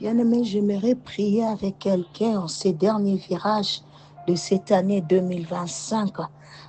Bien-aimé, j'aimerais prier avec quelqu'un en ces derniers virages de cette année 2025.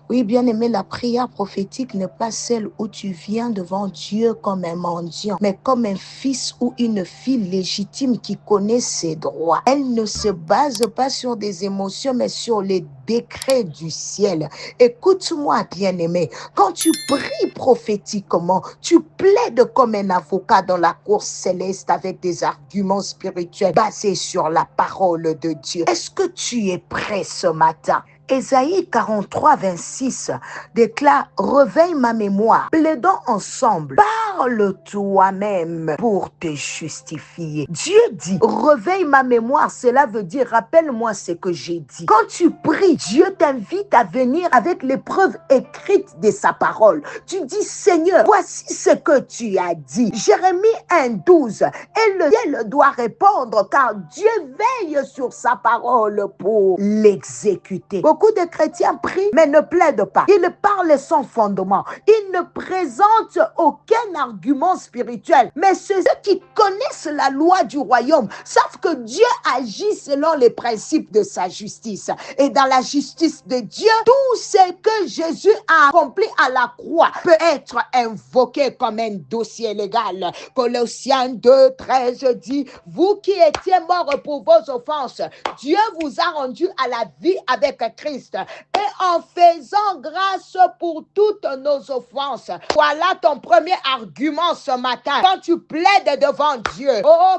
Oui, bien-aimé, la prière prophétique n'est pas celle où tu viens devant Dieu comme un mendiant, mais comme un fils ou une fille légitime qui connaît ses droits. Elle ne se base pas sur des émotions, mais sur les décrets du ciel. Écoute-moi, bien-aimé, quand tu pries prophétiquement, tu plaides comme un avocat dans la cour céleste avec des arguments spirituels basés sur la parole de Dieu. Est-ce que tu es prêt ce matin? Ésaïe 43, 26 déclare: réveille ma mémoire, plaidons ensemble, parle toi-même pour te justifier. Dieu dit: réveille ma mémoire, cela veut dire rappelle-moi ce que j'ai dit. Quand tu pries, Dieu t'invite à venir avec les preuves écrites de sa parole. Tu dis: Seigneur, voici ce que tu as dit. Jérémie 1, 12, et le ciel doit répondre car Dieu veille sur sa parole pour l'exécuter. Beaucoup de chrétiens prient mais ne plaident pas. Ils parlent sans fondement. Ils ne présentent aucun argument spirituel. Mais ceux qui connaissent la loi du royaume savent que Dieu agit selon les principes de sa justice. Et dans la justice de Dieu, tout ce que Jésus a accompli à la croix peut être invoqué comme un dossier légal. Colossiens 2, 13 dit: vous qui étiez morts pour vos offenses, Dieu vous a rendu à la vie avec Christ, et en faisant grâce pour toutes nos offenses. Voilà ton premier argument ce matin. Quand tu plaides devant Dieu,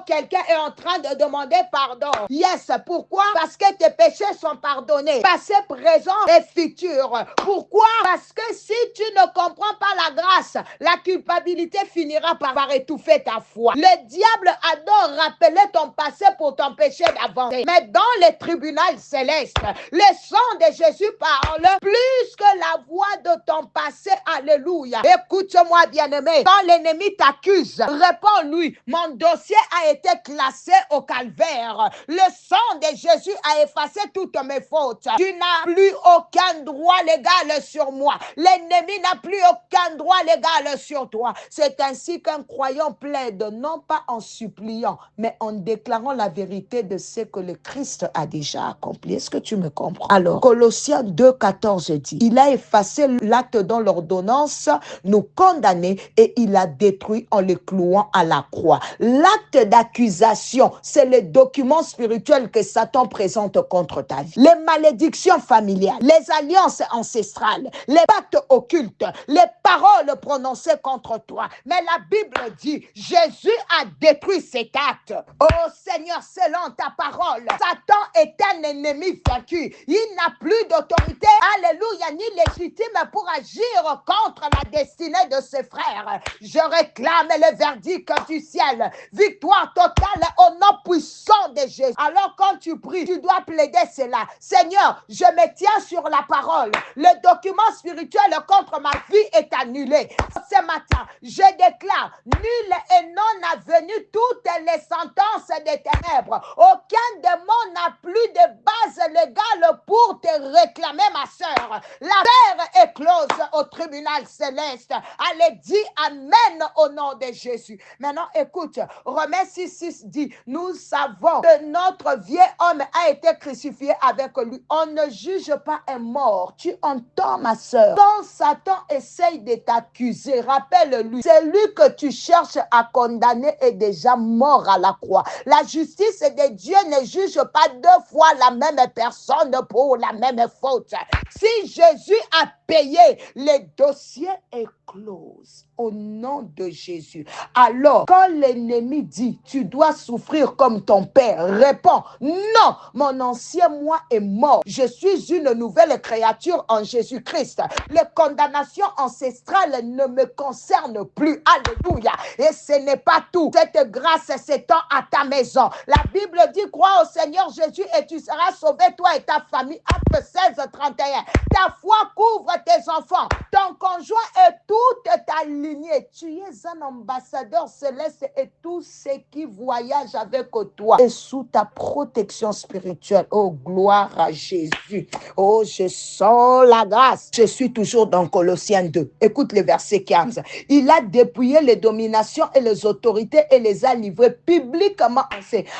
quelqu'un est en train de demander pardon. Yes, pourquoi? Parce que tes péchés sont pardonnés, passé, présent et futur. Pourquoi? Parce que si tu ne comprends pas la grâce, la culpabilité finira par étouffer ta foi. Le diable adore rappeler ton passé pour t'empêcher d'avancer. Mais dans les tribunaux célestes, le sang de Jésus parle plus que la voix de ton passé. Alléluia. Écoute-moi, bien-aimé. Quand l'ennemi t'accuse, réponds-lui: mon dossier a été classé au calvaire. Le sang de Jésus a effacé toutes mes fautes. Tu n'as plus aucun droit légal sur moi. L'ennemi n'a plus aucun droit légal sur toi. C'est ainsi qu'un croyant plaide, non pas en suppliant, mais en déclarant la vérité de ce que le Christ a déjà accompli. Est-ce que tu me comprends? Alors, Colossiens 2, 14 dit: il a effacé l'acte dont l'ordonnance nous condamnait et il a détruit en le clouant à la croix. L'acte d'accusation, c'est le document spirituel que Satan présente contre ta vie. Les malédictions familiales, les alliances ancestrales, les pactes occultes, les paroles prononcées contre toi. Mais la Bible dit: Jésus a détruit cet acte. Oh Seigneur, selon ta parole, Satan est un ennemi vaincu. Il n'a plus d'autorité, alléluia, ni légitime pour agir contre la destinée de ses frères. Je réclame le verdict du ciel. Victoire totale au nom puissant de Jésus. Alors quand tu pries, tu dois plaider cela. Seigneur, je me tiens sur la parole. Le document spirituel contre ma vie est annulé. Ce matin, je déclare nul et non avenu toutes les sentences des ténèbres. Aucun démon n'a plus de base légale pour te réclamer, ma sœur. L'affaire est close au tribunal céleste. Allez, dis amen au nom de Jésus. Maintenant, écoute, Romains 6, 6 dit: nous savons que notre vieux homme a été crucifié avec lui. On ne juge pas un mort. Tu entends, ma sœur? Quand Satan essaye de t'accuser, rappelle-lui, celui que tu cherches à condamner est déjà mort à la croix. La justice de Dieu ne juge pas deux fois la même personne pour la même faute. Si Jésus a payé, le dossier est clos au nom de Jésus. Alors, quand l'ennemi dit: tu dois souffrir comme ton père, réponds: non, mon ancien moi est mort. Je suis une nouvelle créature en Jésus-Christ. Les condamnations ancestrales ne me concernent plus. Alléluia. Et ce n'est pas tout. Cette grâce s'étend à ta maison. La Bible dit: crois au Seigneur Jésus et tu seras sauvé, toi et ta famille. 16:31. Ta foi couvre tes enfants, ton conjoint et toute ta lignée. Tu es un ambassadeur céleste et tous ceux qui voyagent avec toi et sous ta protection spirituelle. Oh, gloire à Jésus. Oh, je sens la grâce. Je suis toujours dans Colossiens 2. Écoute le verset 15. Il a dépouillé les dominations et les autorités et les a livrées publiquement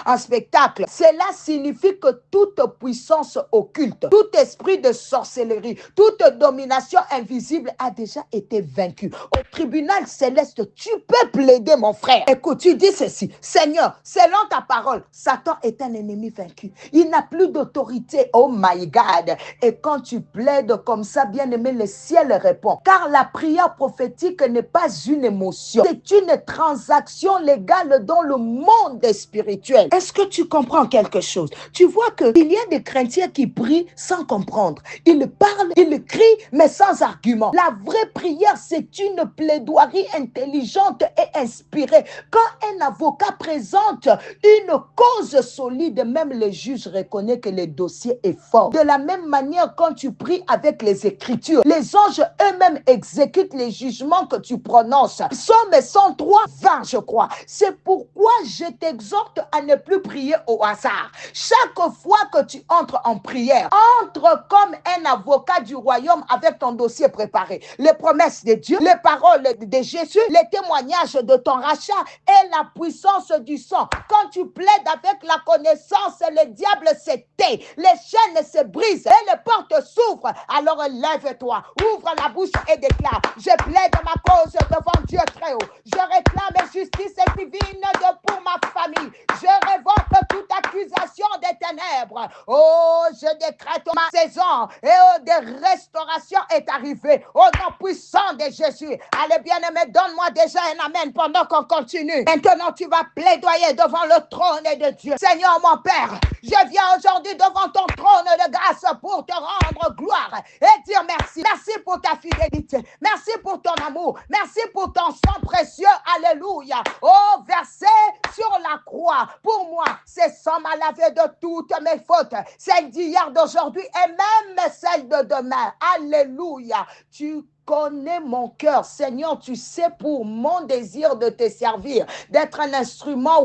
en spectacle. Cela signifie que toute puissance occulte, tout esprit de sorcellerie, toute domination invisible a déjà été vaincue. Au tribunal céleste, tu peux plaider, mon frère. Écoute, tu dis ceci: Seigneur, selon ta parole, Satan est un ennemi vaincu. Il n'a plus d'autorité. Oh my God. Et quand tu plaides comme ça, bien-aimé, le ciel répond. Car la prière prophétique n'est pas une émotion. C'est une transaction légale dans le monde spirituel. Est-ce que tu comprends quelque chose? Tu vois qu'il y a des chrétiens qui prient sans comprendre. Ils parlent, ils crient, mais sans argument. La vraie prière, c'est une plaidoirie intelligente et inspirée. Quand un avocat présente une cause solide, même le juge reconnaît que le dossier est fort. De la même manière, quand tu pries avec les Écritures, les anges eux-mêmes exécutent les jugements que tu prononces. Psaume 103, 20, je crois. C'est pourquoi je t'exhorte à ne plus prier au hasard. Chaque fois que tu entres en prière, entre comme un avocat du royaume avec ton dossier préparé. Les promesses de Dieu, les paroles de Jésus, les témoignages de ton rachat et la puissance du sang. Quand tu plaides avec la connaissance, le diable se tait, les chaînes se brisent et les portes s'ouvrent. Alors lève-toi, ouvre la bouche et déclare: je plaide ma cause devant Dieu très haut. Je réclame justice divine pour ma famille. Je révoque toute accusation des ténèbres. Oh, je décrète ma saison et de restauration est arrivée au nom puissant de Jésus. Allez, bien-aimé, donne-moi déjà un amen pendant qu'on continue. Maintenant, tu vas plaidoyer devant le trône de Dieu. Seigneur, mon Père, je viens aujourd'hui devant ton trône de grâce pour te rendre gloire et dire merci. Merci pour ta fidélité. Merci pour ton amour. Merci pour ton sang précieux. Alléluia. Oh, versé sur la croix. Pour moi, c'est sang m'a lavé de toutes mes fautes. Celles d'hier, d'aujourd'hui et même celles de demain. Alléluia. Tu connais mon cœur. Seigneur, tu sais pour mon désir de te servir, d'être un instrument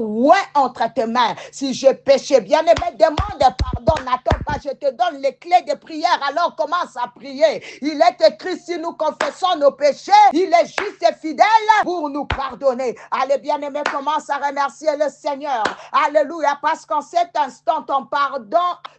entre tes mains. Si je péchais, bien-aimé, demande pardon. N'attends pas, je te donne les clés de prière. Alors commence à prier. Il est écrit: si nous confessons nos péchés, il est juste et fidèle pour nous pardonner. Allez, bien-aimé, commence à remercier le Seigneur. Alléluia, parce qu'en cet instant, ton pardon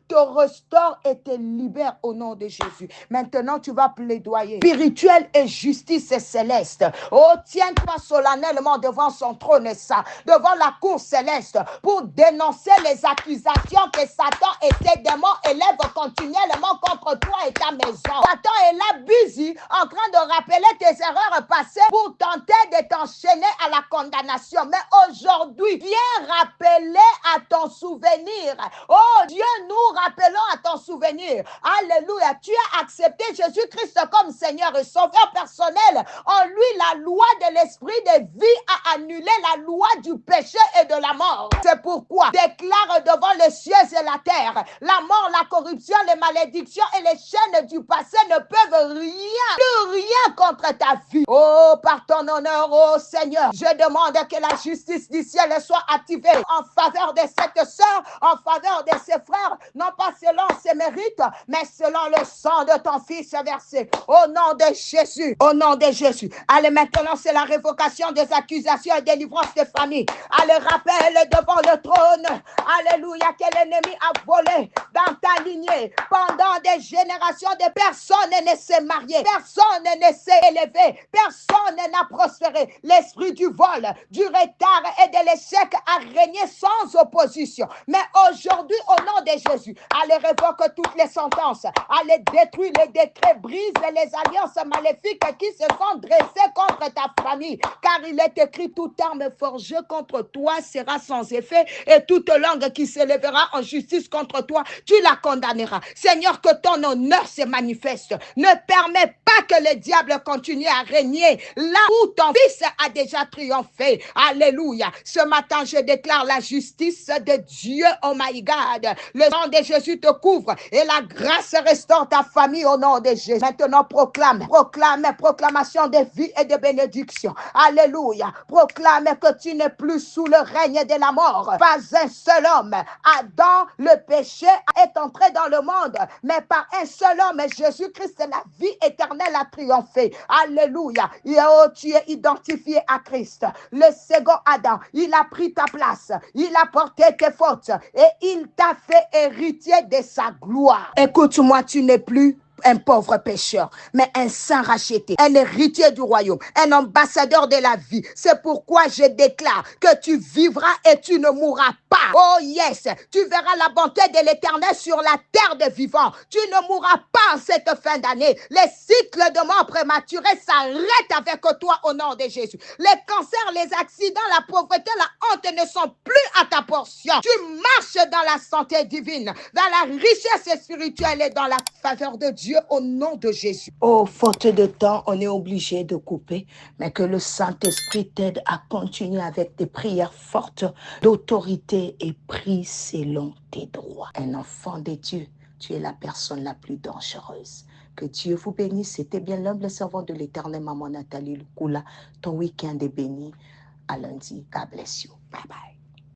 te restaure et te libère au nom de Jésus. Maintenant, tu vas plaidoyer spirituel et justice céleste. Oh, tiens-toi solennellement devant son trône saint, devant la cour céleste, pour dénoncer les accusations que Satan et ses démons élèvent continuellement contre toi et ta maison. Satan est là, busy, en train de rappeler tes erreurs passées pour tenter de t'enchaîner à la condamnation. Mais aujourd'hui, viens rappeler à ton souvenir. Oh, Dieu, nous rappelons à ton souvenir. Alléluia. Tu as accepté Jésus-Christ comme Seigneur et Sauveur personnel. En lui, la loi de l'esprit de vie a annulé la loi du péché et de la mort. C'est pourquoi déclare devant les cieux et la terre: la mort, la corruption, les malédictions et les chaînes du passé ne peuvent plus rien contre ta vie. Oh, par ton honneur, oh Seigneur, je demande que la justice du ciel soit activée en faveur de cette sœur, en faveur de ses frères, non pas selon ses mérites, mais selon le sang de ton Fils versé. Au nom de Jésus, au nom de Jésus. Allez, maintenant, c'est la révocation des accusations et délivrance des familles. Allez, rappelle devant le trône, alléluia, que l'ennemi a volé dans ta lignée. Pendant des générations, de personnes ne s'est marié, personne ne s'est élevé, personne n'a prospéré. L'esprit du vol, du retard et de l'échec a régné sans opposition. Mais aujourd'hui, au nom de Jésus, allez, révoque toutes les sentences, allez, détruire les décrets, brise les alliances maléfiques qui se sont dressées contre ta famille. Car il est écrit: toute arme forgée contre toi sera sans effet et toute langue langue qui s'élèvera en justice contre toi, tu la condamneras. Seigneur, que ton honneur se manifeste. Ne permets pas que le diable continue à régner là où ton fils a déjà triomphé. Alléluia. Ce matin, je déclare la justice de Dieu. Oh my God. Le sang de Jésus te couvre et la grâce restaure ta famille au nom de Jésus. Maintenant, proclamation de vie et de bénédiction. Alléluia. Proclame que tu n'es plus sous le règne de la mort. Pas un seul homme. Adam, le péché est entré dans le monde, mais par un seul homme, Jésus-Christ, la vie éternelle a triomphé. Alléluia. Et oh, tu es identifié à Christ. Le second Adam, il a pris ta place. Il a porté tes fautes et il t'a fait héritier de sa gloire. Écoute-moi, tu n'es plus un pauvre pécheur, mais un saint racheté, un héritier du royaume, un ambassadeur de la vie. C'est pourquoi je déclare que tu vivras et tu ne mourras pas. Oh yes, tu verras la bonté de l'Éternel sur la terre des vivants. Tu ne mourras pas en cette fin d'année. Les cycles de mort prématurés s'arrêtent avec toi au nom de Jésus. Les cancers, les accidents, la pauvreté, la honte ne sont plus à ta portion. Tu marches dans la santé divine, dans la richesse spirituelle et dans la faveur de Dieu au nom de Jésus. Oh, faute de temps, on est obligé de couper, mais que le Saint-Esprit t'aide à continuer avec des prières fortes d'autorité et prie selon tes droits. Un enfant de Dieu, tu es la personne la plus dangereuse. Que Dieu vous bénisse. C'était bien l'humble servant de l'Éternel, Maman Nathalie Lukula. Ton week-end est béni. À lundi. God bless you. Bye bye.